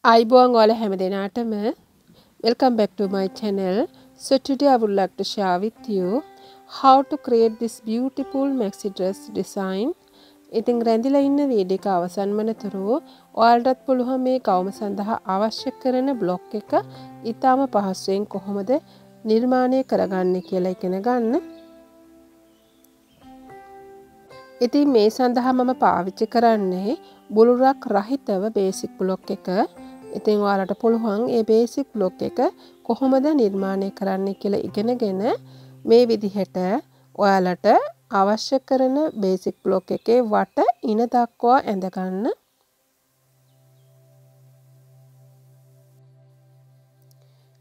Aibong wala හැමදෙනාටම welcome back to my channel. So today I would like to share with you how to create this beautiful maxi dress design. ඉතින් රැඳිලා ඉන්න video එක අවසන් වනතුරු ඔයාලටත් පුළුවන් මේ ගවුම සඳහා අවශ්‍ය කරන බ්ලොක් එක ඊටාම පහසුවෙන් කොහොමද නිර්මාණය කරගන්නේ කියලා ඉගෙන ගන්න. ඉතින් මේ සඳහා මම පාවිච්චි කරන්නේ බුලුරක් රහිතව බේසික් බ්ලොක් එක. ඉතින් ඔයාලට පුළුවන් මේ බේසික් බ්ලොක් එක කොහොමද නිර්මාණය කරන්නේ කියලා ඉගෙනගෙන මේ විදිහට ඔයාලට අවශ්‍ය කරන බේසික් බ්ලොක් එකේ වට ඉන දක්වා ඇඳ ගන්න.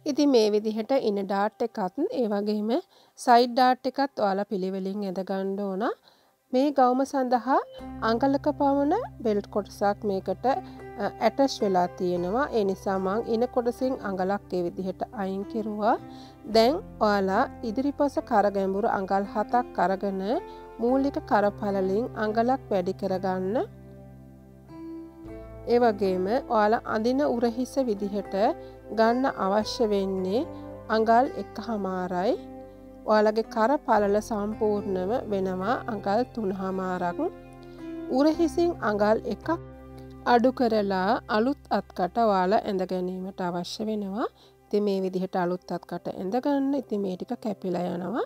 ඉතින් මේ විදිහට ඉන ඩාට් එකත් ඒ වගේම සයිඩ් ඩාට් එකත් ඔයාලා පිළිවෙලින් ඇඳ ගන්න ඕන. මේ ගවුම සඳහා අඟලක පමණ බෙල්ට් කොටසක් මේකට ඇටච් වෙලා තියෙනවා. ඒ නිසා මම ඉන කොටසින් අඟලක් ඒ විදිහට අයින් කෙරුවා. දැන් ඔයාලා ඉදිරිපස කර ගැඹුරු අඟල් 7ක් අරගෙන මූලික කරපළලින් අඟලක් වැඩි කරගන්න. ඒ වගේම ඔයාලා අඳින උරහිස විදිහට ගන්න අවශ්‍ය වෙන්නේ අඟල් 1.5යි. ඔයාලගේ කරපළල සම්පූර්ණව වෙනවා අඟල් 3.5ක්. උරහිසින් අඟල් 1ක් අඩු කරලා අලුත් අත්කට ඔයාලා ඇඳ ගැනීමට අවශ්‍ය වෙනවා. ඉතින් මේ විදිහට අලුත් අත්කට ඇඳ ගන්න. ඉතින් මේ ටික කැපිලා යනවා.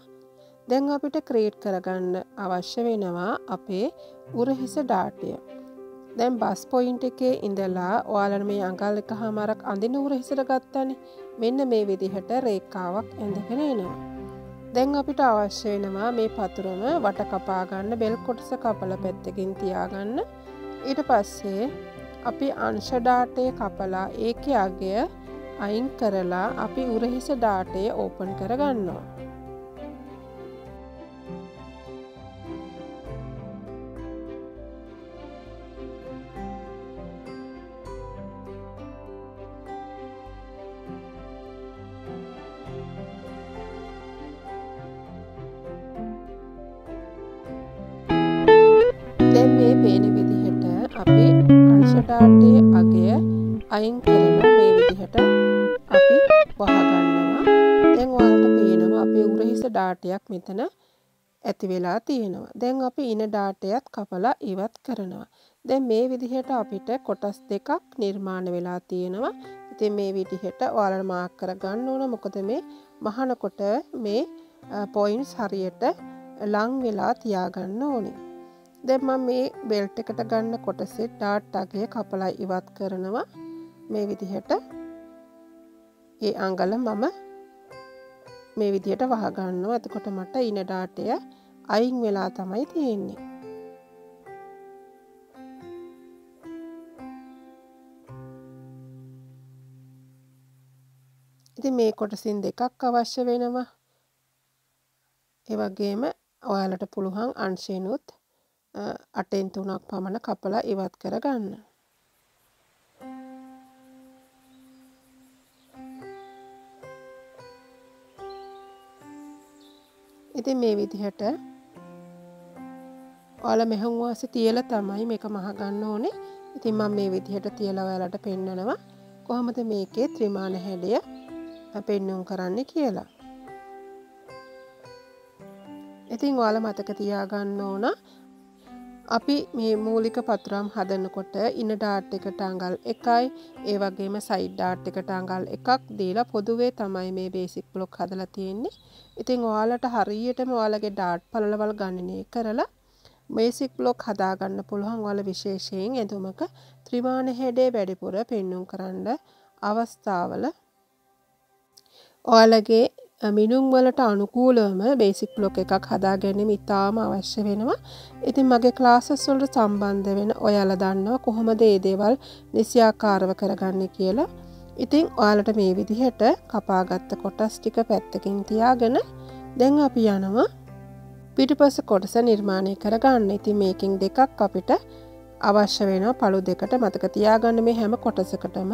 දැන් අපිට ක්‍රියේට් කරගන්න අවශ්‍ය වෙනවා අපේ උරහිස ඩාටය. දැන් බස් පොයින්ට් එකේ ඉඳලා ඔයාලා මේ අඟල් 1.5ක් අඳින උරහිසට ගත්තනේ. මෙන්න මේ විදිහට රේඛාවක් ඇඳගෙන එනවා. දැන් අපිට අවශ්‍ය වෙනවා මේ පතුරම වට කපා ගන්න. බෙල් කොටස කපලා පැත්තකින් තියාගන්න. ඊට පස්සේ අපි අංශ ඩාටය කපලා ඒකේ අගය අයින් කරලා අපි උරහිස ඩාටය ඕපන් කර ගන්නවා. දැන් මේ පේන විදිහට අපි අංශ ඩාටයේ අගය අයින් කරලා මේ විදිහට අපි වහ ගන්නවා. දැන් ඔයාලට පේනවා අපේ උරහිස ඩාටයක් මෙතන ඇති වෙලා තියෙනවා. දැන් අපි ඉන ඩාටයත් කපලා ඉවත් කරනවා. දැන් මේ විදිහට අපිට කොටස් දෙකක් නිර්මාණය වෙලා තියෙනවා. ඉතින් මේ විදිහට ඔයාලා මාක් කර ගන්න ඕන. මොකද මේ මහනකොට මේ පොයින්ට්ස් හරියට ලං වෙලා තියාගන්න ඕනේ. දැන් මම මේ බෙල්ට් එකට ගන්න කොටසේ ඩාට් අගය කපලා ඉවත් කරනවා. මේ විදිහට ඒ අඟල මම මේ විදිහට වහ ගන්නවා. එතකොට මට ඉන ඩාටය අයින් වෙලා තමයි තියෙන්නේ. ඉතින් මේ කොටසින් දෙකක් අවශ්‍ය වෙනවා. ඒ වගේම ඔයාලට පුළුවන් අංශෙනුත් 8/3ක් පමණ කපලා ඉවත් කර ගන්න. ඉතින් මේ විදිහට ඔයාලා මෙහුම් වාසේ තියලා තමයි මේක මහ ගන්න ඕනේ. ඉතින් මම මේ විදිහට තියලා ඔයාලට පෙන්නනවා කොහොමද මේකේ ත්‍රිමාන හැඩය පෙන්වුම් කරන්න කියලා. ඉතින් ඔයාලා මතක තියාගන්න ඕන අපි මේ මූලික පතුරම් හදනකොට ඉන ඩාට් එකට අඟල් 1යි ඒ වගේම සයිඩ් ඩාට් එකට අඟල් 1ක් දීලා පොදුවේ තමයි මේ බේසික් බ්ලොක් හදලා තියෙන්නේ. ඉතින් ඔයාලට හරියටම ඔයාලගේ ඩාට් පළලවල් ගණනය කරලා බේසික් බ්ලොක් හදා ගන්න පුළුවන්. ඔයාලා විශේෂයෙන් ඇඳුමක ත්‍රිමාන හැඩය වැඩිපුර පෙන්වුම් කරන්න අවස්ථාවල ඔයාලගේ මිනුම් වලට අනුකූලවම බේසික් බ්ලොක් එකක් හදා ගැනීම ඉතාම අවශ්‍ය වෙනවා. ඉතින් මගේ ක්ලාසස් වලට සම්බන්ධ වෙන ඔයාලා දන්නවා කොහොමද මේ දේවල් නිසියාකාරව කරගන්නේ කියලා. ඉතින් ඔයාලට මේ විදිහට කපාගත්ත කොටස් ටික පැත්තකින් තියාගෙන දැන් අපි යනවා පිටිපස්ස කොටස නිර්මාණය කරගන්න. ඉතින් මේකෙන් දෙකක් අපිට අවශ්‍ය වෙනවා පළු දෙකට. මතක තියාගන්න මේ හැම කොටසකටම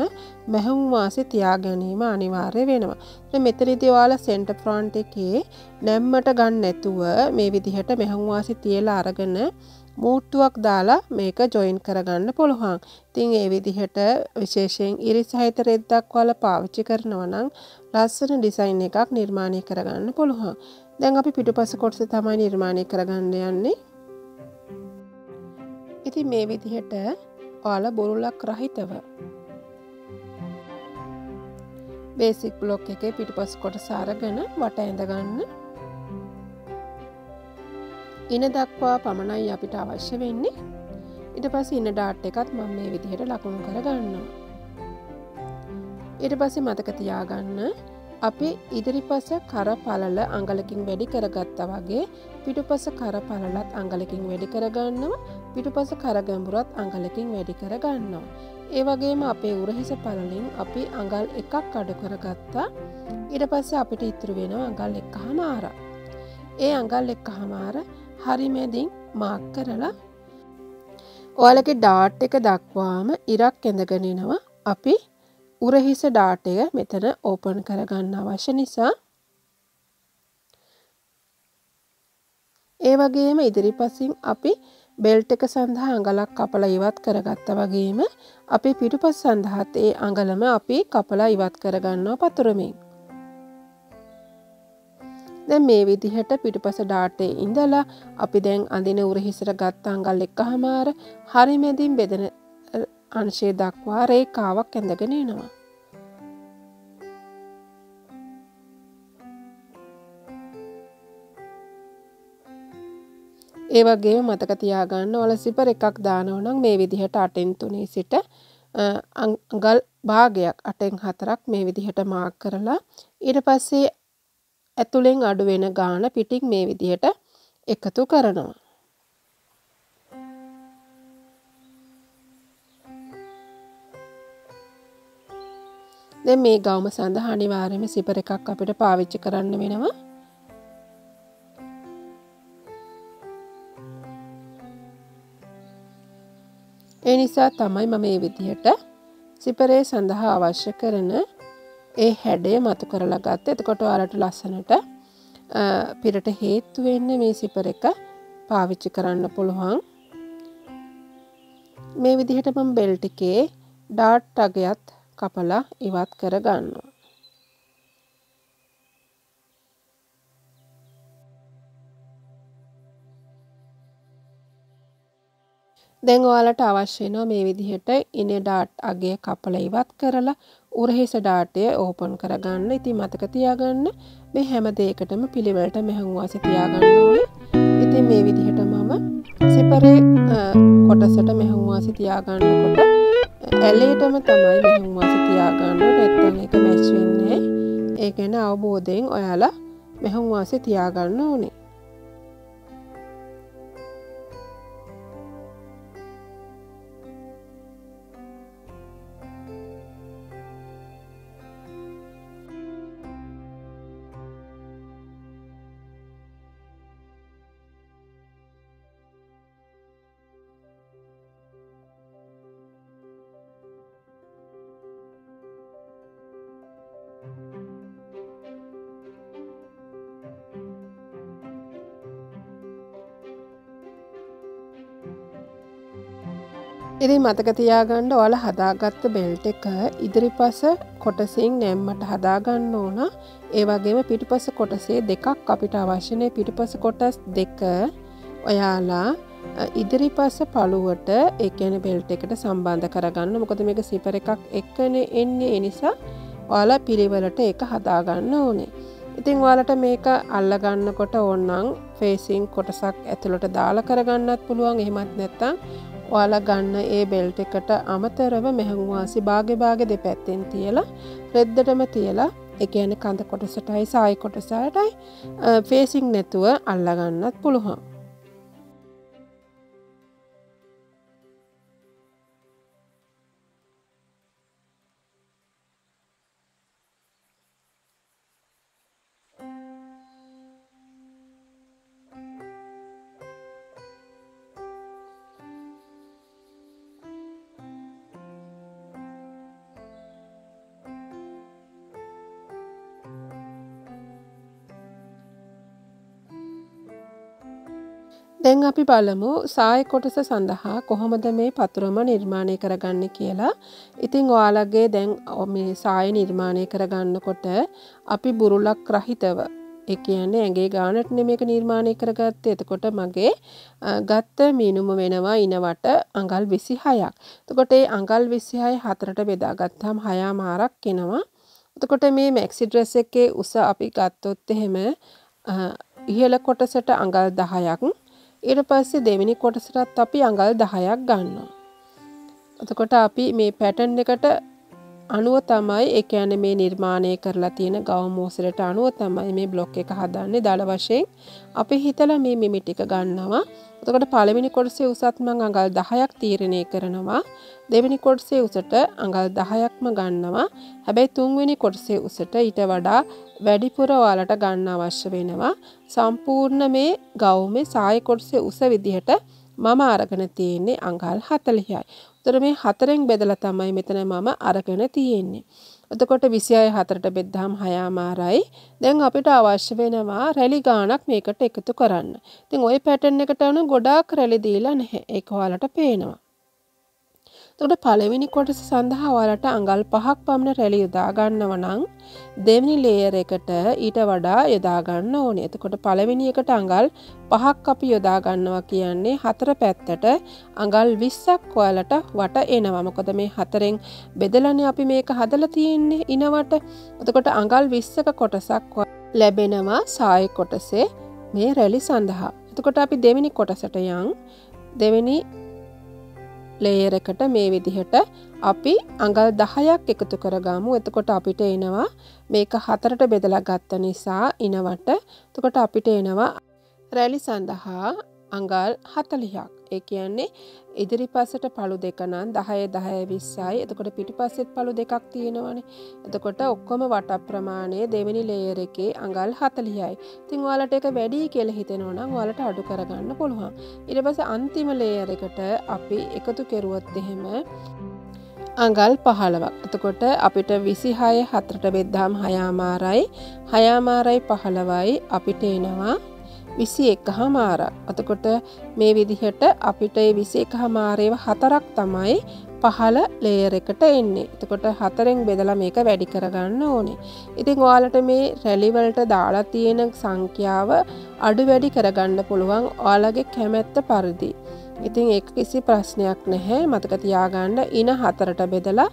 මැහුම් වාසේ තියා ගැනීම අනිවාර්ය වෙනවා. දැන් මෙතනදී ඔයාලා සෙන්ටර් ෆ්‍රන්ට් එකේ නැම්මට ගන්න නැතුව මේ විදිහට මැහුම් වාසේ තියලා අරගෙන මූට්ටුවක් දාලා මේක ජොයින් කරගන්න පුළුවන්. ඉතින් ඒ විදිහට විශේෂයෙන් ඉරි සහිත රෙද්දක් වල පාවිච්චි කරනවා නම් ලස්සන ඩිසයින් එකක් නිර්මාණය කරගන්න පුළුවන්. දැන් අපි පිටුපස කොටස තමයි නිර්මාණය කරගන්න යන්නේ. ඉතින් මේ විදිහට ඔයාලා බුරුලක් රහිතව බේසික් බ්ලොක් එකේ පිටුපස කොටස අරගෙන වට ඇඳ ගන්න. ඉන දක්වා පමණයි අපිට අවශ්‍ය වෙන්නේ. ඊට පස්සේ ඉන ඩාට් එකත් මම මේ විදිහට ලකුණු කර ගන්නවා. ඊට පස්සේ මතක තියාගන්න අපි ඉදිරිපස කර පළල අඟලකින් වැඩි කරගත්තා වගේ පිටුපස කර පළලත් අඟලකින් වැඩි කරගන්නවා. පිටුපස කර ගැඹුරත් අඟලකින් වැඩි කරගන්නවා. ඒ වගේම අපේ උරහිස පළලින් අපි අඟල් එකක් අඩු කරගත්තා. ඊට පස්සේ අපිට ඉතුරු වෙනවා අඟල් 1.5. ඒ අඟල් 1.5 හරි මැදින් මාක් කරලා ඔයාලගේ ඩාට් එක දක්වාම ඉරක් ඇඳගෙන එනවා. අපි උරහිස ඩාට් එක මෙතන ඕපන් කරගන්න අවශ්‍ය නිසා ඒ වගේම ඉදිරිපසින් අපි බෙල්ට් එක සඳහා අඟලක් කපලා ඉවත් කරගත්තා වගේම අපි පිටුපස සඳහාත් ඒ අඟලම අපි කපලා ඉවත් කරගන්නවා පතුරමින්. දැන් මේ විදිහට පිටුපස ඩාටේ ඉඳලා අපි දැන් අඳින උරහිසට ගත්ත අඟල් 1.5 හරි මැදින් බෙදෙන අංශය දක්වා රේඛාවක් ඇඳගෙන එනවා. ඒ වගේම මතක තියාගන්න ඔයාලා සිපර් එකක් දානවා නම් මේ විදිහට 8න් 3 සිට අඟල් භාගයක් 8න් 4ක් මේ විදිහට මාක් කරලා ඊට පස්සේ ඇතුලෙන් අඩු වෙන ගාන පිටින් මේ විදිහට එකතු කරනවා. දැන් මේ ගවුම සඳහා අනිවාර්යයෙන්ම සිපර් එකක් අපිට පාවිච්චි කරන්න වෙනවා. ඒ නිසා තමයි මම මේ විදිහට සිපරේ සඳහා අවශ්‍ය කරන ඒ හැඩය මතු කරලා ගත්තේ. එතකොට ඔයාලට ලස්සනට පිරට හේතු වෙන්නේ මේ සිපර් එක පාවිච්චි කරන්න පුළුවන්. මේ විදිහට මම බෙල්ට් එකේ ඩාට් අගයත් කපලා ඉවත් කර ගන්නවා. දැන් ඔයාලට අවශ්‍ය වෙනවා මේ විදිහට ඉනේ ඩාට් අගය කපලා ඉවත් කරලා උරහිස ඩාටය ඕපන් කරගන්න. ඉතින් මතක තියාගන්න මේ හැම දෙයකටම පිළිවෙලට මෙහෙම වාසිය තියාගන්න ඕනේ. ඉතින් මේ විදිහට මම සිපරේ කොටසට මෙහෙම වාසිය තියාගන්නකොට ඇලේටම තමයි මෙහෙම වාසිය තියාගන්න ඕනේ. නැත්නම් ඒක මැච් වෙන්නේ නැහැ. ඒ ගැන අවබෝධයෙන් ඔයාලා මෙහෙම වාසිය තියාගන්න ඕනේ. ඉතින් මතක තියාගන්න ඔයාලා හදාගත්ත බෙල්ට් එක ඉදිරිපස කොටසින් නැම්මට හදාගන්න ඕන. ඒ වගේම පිටුපස කොටසේ දෙකක් අපිට අවශ්‍ය නේ. පිටුපස කොටස් දෙක ඔයාලා ඉදිරිපස පළුවට ඒ කියන්නේ බෙල්ට් එකට සම්බන්ධ කරගන්න. මොකද මේක සිපර් එකක් එක්කනේ එන්නේ. ඒ නිසා ඔයාලා පිළිවෙලට ඒක හදාගන්න ඕනේ. ඉතින් ඔයාලට මේක අල්ල ගන්නකොට ඕනනම් ෆේසින් කොටසක් ඇතුළට දාලා කරගන්නත් පුළුවන්. එහෙමත් නැත්නම් ඔයාලා ගන්න ඒ බෙල්ට් එකට අමතරව මෙහෙම වාසි භාගේ දෙපැත්තෙන් තියලා රෙද්දටම තියලා ඒ කියන්නේ කඳ කොටසටයි සායි කොටසටයි ෆේසින් නැතුව අල්ලා ගන්නත් පුළුවන්. දැන් අපි බලමු සාය කොටස සඳහා කොහොමද මේ පතුරම නිර්මාණය කරගන්නේ කියලා. ඉතින් ඔයාලගේ දැන් මේ සාය නිර්මාණය කරගන්නකොට අපි බුරුලක් රහිතව ඒ කියන්නේ ඇඟේ ගානට මේක නිර්මාණය කරගත්තේ. එතකොට මගේ ගත්ත මීනුම වෙනවා ඉනවට අඟල් 26ක්. එතකොට ඒ අඟල් 26 හතරට බෙදාගත්තාම 6මාරක් එනවා. එතකොට මේ මැක්සි ඩ්‍රෙස් එකේ උස අපි ගත්තොත් එහෙම ඉහළ කොටසට අඟල් 10ක්. ඊට පස්සේ දෙවෙනි කොටසටත් අපි අඟල් 10ක් ගන්නවා. එතකොට අපි මේ පැටර්න් එකට අනුව තමයි ඒ කියන්නේ මේ නිර්මාණය කරලා තියෙන ගවුම් මෝසලට අනුව තමයි මේ බ්ලොක් එක හදන්නේ. දල වශයෙන් අපි හිතලා මේ මිමි ටික ගන්නවා. එතකොට පළවෙනි කොටසේ උසත් මම අඟල් 10ක් තීරණය කරනවා. දෙවෙනි කොටසේ උසට අඟල් 10ක්ම ගන්නවා. හැබැයි තුන්වෙනි කොටසේ උසට ඊට වඩා වැඩිපුර ඔයාලට ගන්න අවශ්‍ය වෙනවා. සම්පූර්ණ මේ ගවුමේ සාය කොටසේ උස විදිහට මම අරගෙන තියෙන්නේ අඟල් 40යි. උතර මේ 4ෙන් බෙදලා තමයි මෙතන මම අරගෙන තියෙන්නේ. එතකොට 26 4ට බෙද්දාම 6මාරයි. දැන් අපිට අවශ්‍ය වෙනවා රැලි ගාණක් මේකට එකතු කරන්න. ඉතින් ওই පැටර්න් එකට අනුව ගොඩාක් රැලි දීලා නැහැ. ඒක ඔයාලට පේනවා. එතකොට පළවෙනි කොටස සඳහා ඔයාලට අඟල් 5ක් පමණ රැලි යොදා ගන්නව නම් දෙවෙනි ලේයර් එකට ඊට වඩා යොදා ගන්න ඕනේ. එතකොට පළවෙනි එකට අඟල් 5ක් අපි යොදා ගන්නවා කියන්නේ හතර පැත්තට අඟල් 20ක් ඔයාලට වට එනවා. මොකද මේ හතරෙන් බෙදලානේ අපි මේක හදලා තියෙන්නේ ඉනවට. එතකොට අඟල් 20ක කොටසක් ලැබෙනවා සාය කොටසේ මේ රැලි සඳහා. එතකොට අපි දෙවෙනි කොටසට යන් දෙවෙනි ලේයර් එකට මේ විදිහට අපි අඟල් 10ක් එකතු කරගමු. එතකොට අපිට එනවා මේක හතරට බෙදලා ගත්ත නිසා ඉනවට. එතකොට අපිට එනවා රැලි සඳහා අඟල් 40ක්. ඒ කියන්නේ ඉදිරිපසට පළු දෙක නම් 10 10 20යි. එතකොට පිටිපස්සෙත් පළු දෙකක් තියෙනවානේ. එතකොට ඔක්කොම වට ප්‍රමාණය දෙවෙනි ලේයර් එකේ අඟල් 40යි. ඉතින් ඔයාලට ඒක වැඩි කියලා හිතෙනවා නම් ඔයාලට අඩු කරගන්න පුළුවන්. ඊට පස්සේ අන්තිම ලේයර් එකට අපි එකතු කරුවොත් එහෙම අඟල් 15ක්. එතකොට අපිට 26 4ට බෙද්දාම 6මාරයි. 6මාරයි 15යි අපිට එනවා 21මාරක්. එතකොට මේ විදිහට අපිට 21මාරේව හතරක් තමයි පහළ ලේයර් එකට එන්නේ. එතකොට හතරෙන් බෙදලා මේක වැඩි කරගන්න ඕනේ. ඉතින් ඔයාලට මේ රැලි වලට දාලා තියෙන සංඛ්‍යාව අඩු වැඩි කරගන්න පුළුවන් ඔයාලගේ කැමැත්ත පරිදි. ඉතින් ඒක කිසි ප්‍රශ්නයක් නැහැ. මතක තියාගන්න ඉන හතරට බෙදලා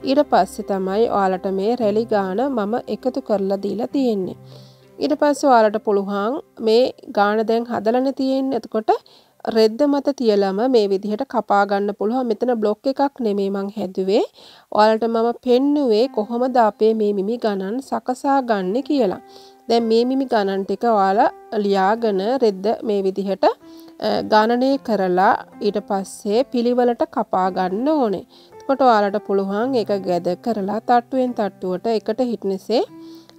ඊට පස්සේ තමයි ඔයාලට මේ රැලි ගාන මම එකතු කරලා දීලා තියෙන්නේ. ඊට පස්සේ ඔයාලට පුළුවන් මේ ගාන දැන් හදලානේ තියෙන්නේ. එතකොට රෙද්ද මත තියලම මේ විදිහට කපා ගන්න පුළුවන්. මෙතන බ්ලොක් එකක් නෙමෙයි මං හැදුවේ. ඔයාලට මම පෙන්නුවේ කොහොමද අපේ මේ මිමි ගණන් සකසා ගන්න කියලා. දැන් මේ මිමි ගණන් ටික ඔයාලා ලියාගෙන රෙද්ද මේ විදිහට ගණනය කරලා ඊට පස්සේ පිළිවෙලට කපා ගන්න ඕනේ. එතකොට ඔයාලට පුළුවන් ඒක ගැද කරලා තට්ටුවෙන් තට්ටුවට එකට හිටනසේ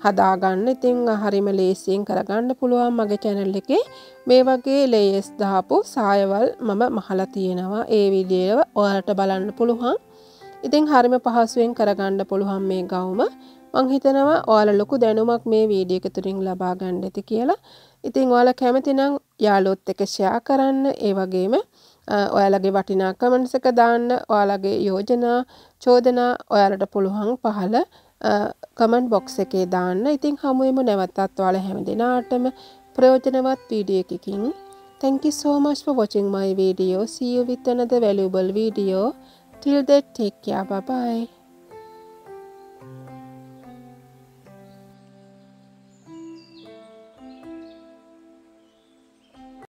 හදාගන්න. ඉතින් හරිම ලේසියෙන් කරගන්න පුළුවන්. මගේ channel එකේ මේ වගේ layers දාපු සායවල් මම මහලා තියෙනවා. ඒ වීඩියෝ ඔයාලට බලන්න පුළුවන්. ඉතින් හරිම පහසුවෙන් කරගන්න පුළුවන් මේ ගවුම. මං හිතනවා ඔයාලා ලොකු දැනුමක් මේ වීඩියෝ එක තුලින් ලබා ගන්න ඇති කියලා. ඉතින් ඔයාලා කැමති නම් යාළුවොත් එක්ක share කරන්න. ඒ වගේම ඔයාලගේ වටිනා කමෙන්ට්ස් එක දාන්න. ඔයාලගේ යෝජනා චෝදනා ඔයාලට පුළුවන් පහළ කමෙන්ට් බොක්ස් එකේ දාන්න. ඉතින් හමුවෙමු නැවතත් ඔයාලා හැම දිනාටම ප්‍රයෝජනවත් වීඩියෝ එකකින්. Thank you so much for watching my video. See you with another valuable video. Till then, take care. Bye bye.